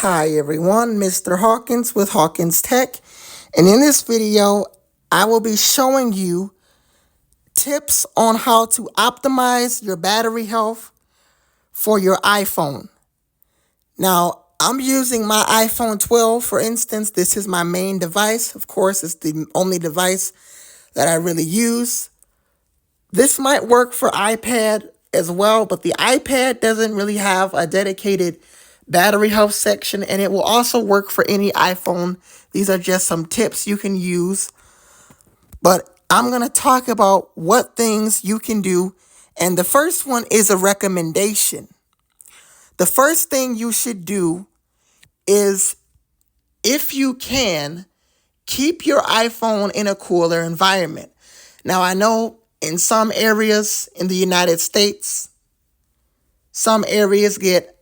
Hi everyone, Mr. Hawkins with Hawkins Tech, and in this video I will be showing you tips on how to optimize your battery health for your iPhone. Now, I'm using my iPhone 12 for instance. This is my main device. Of course, it's the only device that I really use. This might work for iPad as well, but the iPad doesn't really have a dedicated battery health section, and it will also work for any iPhone. These are just some tips you can use, but I'm going to talk about what things you can do, and the first one is a recommendation. The first thing you should do is, if you can, keep your iPhone in a cooler environment. Now, I know in some areas in the United States, some areas get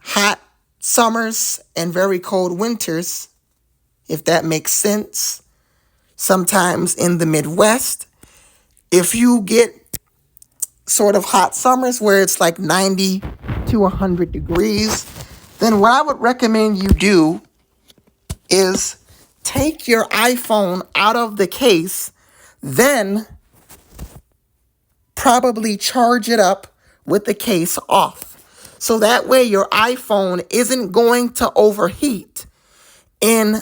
hot summers and very cold winters, if that makes sense. Sometimes in the Midwest, if you get sort of hot summers where it's like 90 to 100 degrees, then what I would recommend you do is take your iPhone out of the case, then probably charge it up with the case off. So that way your iPhone isn't going to overheat in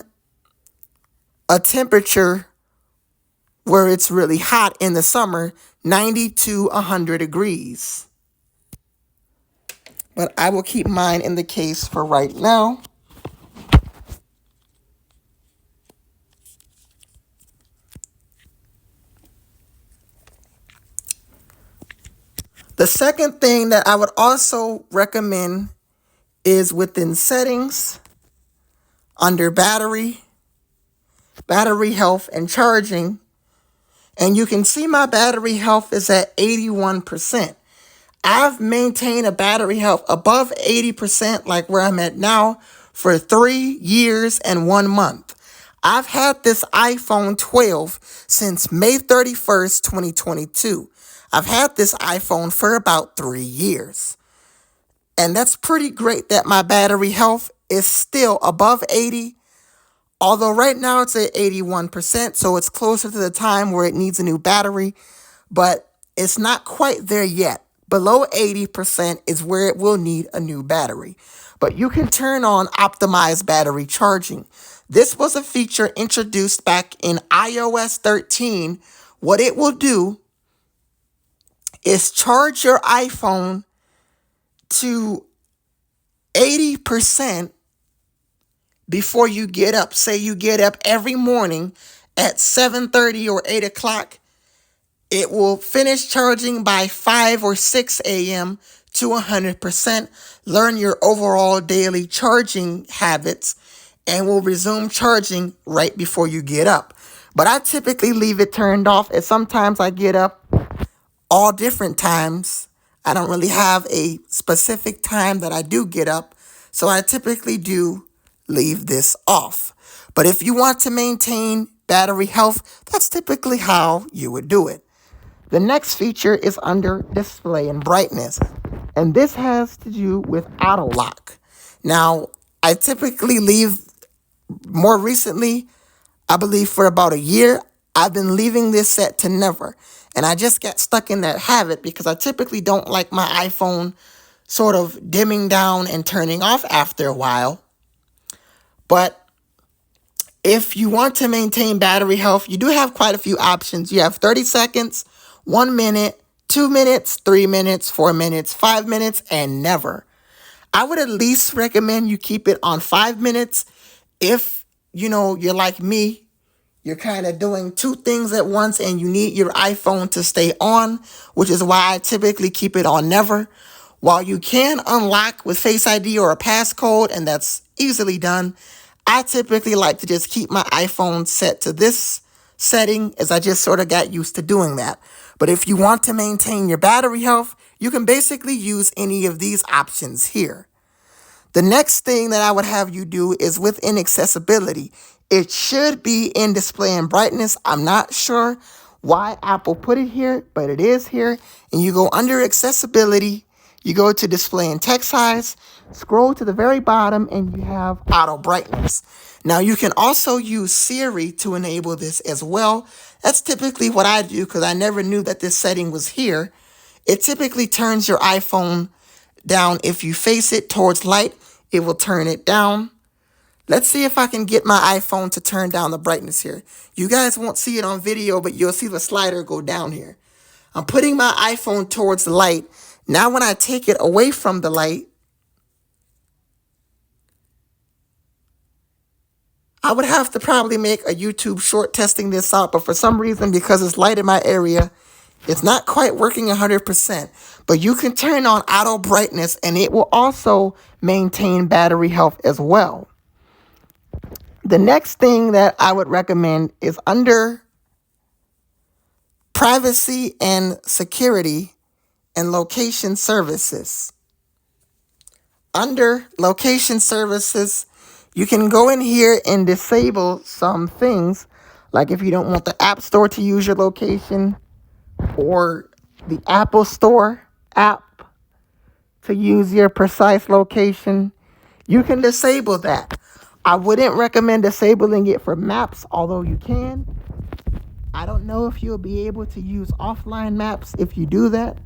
a temperature where it's really hot in the summer, 90 to 100 degrees. But I will keep mine in the case for right now. The second thing that I would also recommend is within settings, under battery health and charging, and you can see my battery health is at 81%. I've maintained a battery health above 80%, like where I'm at now, for 3 years and 1 month. I've had this iPhone 12 since May 31st, 2022. I've had this iPhone for about 3 years. And that's pretty great that my battery health is still above 80. Although right now it's at 81%, so it's closer to the time where it needs a new battery, but it's not quite there yet. Below 80% is where it will need a new battery. But you can turn on optimized battery charging. This was a feature introduced back in iOS 13. What it will do is charge your iPhone to 80% before you get up. Say you get up every morning at 7:30 or 8 o'clock. It will finish charging by 5 or 6 a.m. to 100%. Learn your overall daily charging habits and will resume charging right before you get up. But I typically leave it turned off, and sometimes I get up all different times. I don't really have a specific time that I do get up, so I typically do leave this off. But if you want to maintain battery health, that's typically how you would do it. The next feature is under display and brightness, and this has to do with auto lock. Now, I typically leave, more recently, I believe for about a year, I've been leaving this set to never. And I just got stuck in that habit because I typically don't like my iPhone sort of dimming down and turning off after a while. But if you want to maintain battery health, you do have quite a few options. You have 30 seconds, 1 minute, 2 minutes, 3 minutes, 4 minutes, 5 minutes, and never. I would at least recommend you keep it on 5 minutes. If, you're like me, you're kind of doing 2 things at once and you need your iPhone to stay on, which is why I typically keep it on never. While you can unlock with Face ID or a passcode, and that's easily done, I typically like to just keep my iPhone set to this setting, as I just sort of got used to doing that. But if you want to maintain your battery health, you can basically use any of these options here. The next thing that I would have you do is within accessibility. It should be in display and brightness. I'm not sure why Apple put it here, but it is here. And you go under accessibility, You go to display and text size, scroll to the very bottom, and you have auto brightness. Now you can also use Siri to enable this as well. That's typically what I do because I never knew that this setting was here. It typically turns your iPhone down. If you face it towards light, it will turn it down. Let's see if I can get my iPhone to turn down the brightness here. You guys won't see it on video, but you'll see the slider go down here. I'm putting my iPhone towards the light. Now when I take it away from the light, I would have to probably make a YouTube short testing this out, but for some reason, because it's light in my area, it's not quite working 100%. But you can turn on auto brightness and it will also maintain battery health as well. The next thing that I would recommend is under privacy and security and location services. Under location services, you can go in here and disable some things, like if you don't want the App Store to use your location or the Apple Store app to use your precise location. You can disable that. I wouldn't recommend disabling it for maps, although you can. I don't know if you'll be able to use offline maps if you do that,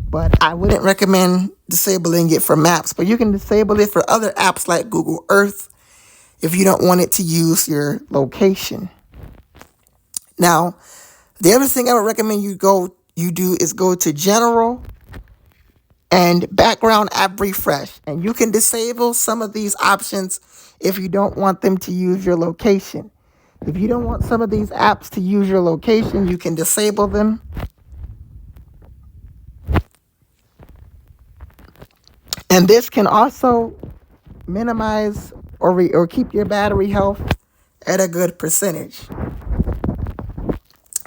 but I wouldn't recommend disabling it for maps. But you can disable it for other apps like Google Earth if you don't want it to use your location. Now, the other thing I would recommend you do is go to General and Background App Refresh. And you can disable some of these options if you don't want them to use your location. If you don't want some of these apps to use your location, you can disable them. And this can also minimize or keep your battery health at a good percentage.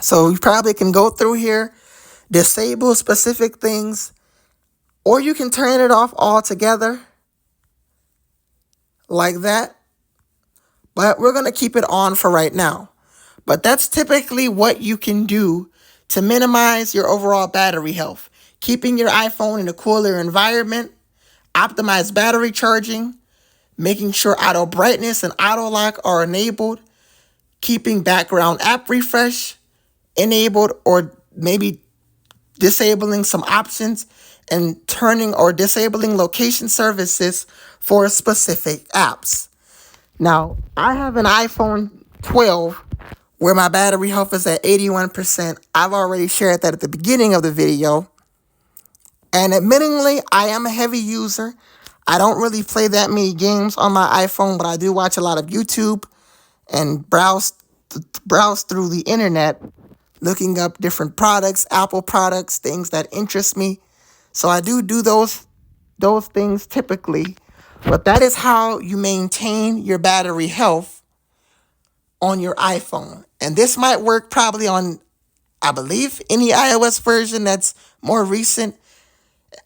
So you probably can go through here, disable specific things, or you can turn it off altogether like that. But we're going to keep it on for right now. But that's typically what you can do to minimize your overall battery health. Keeping your iPhone in a cooler environment, optimize battery charging, making sure auto brightness and auto lock are enabled, keeping background app refresh enabled, or maybe disabling some options and turning or disabling location services for specific apps. Now, I have an iPhone 12 where my battery health is at 81%. I've already shared that at the beginning of the video. And admittingly, I am a heavy user. I don't really play that many games on my iPhone, but I do watch a lot of YouTube and browse through the internet, looking up different products, Apple products, things that interest me. So I do those things typically. But that is how you maintain your battery health on your iPhone. And this might work probably on, I believe, any iOS version that's more recent.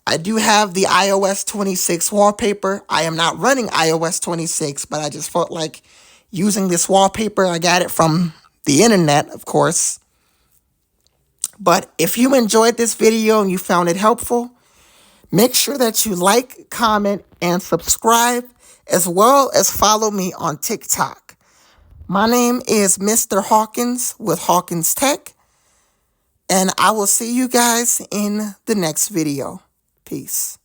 I do have the iOS 26 wallpaper. I am not running iOS 26, but I just felt like using this wallpaper. I got it from the internet, of course. But if you enjoyed this video and you found it helpful, make sure that you like, comment, and subscribe, as well as follow me on TikTok. My name is Mr. Hawkins with Hawkins Tech, and I will see you guys in the next video. Peace.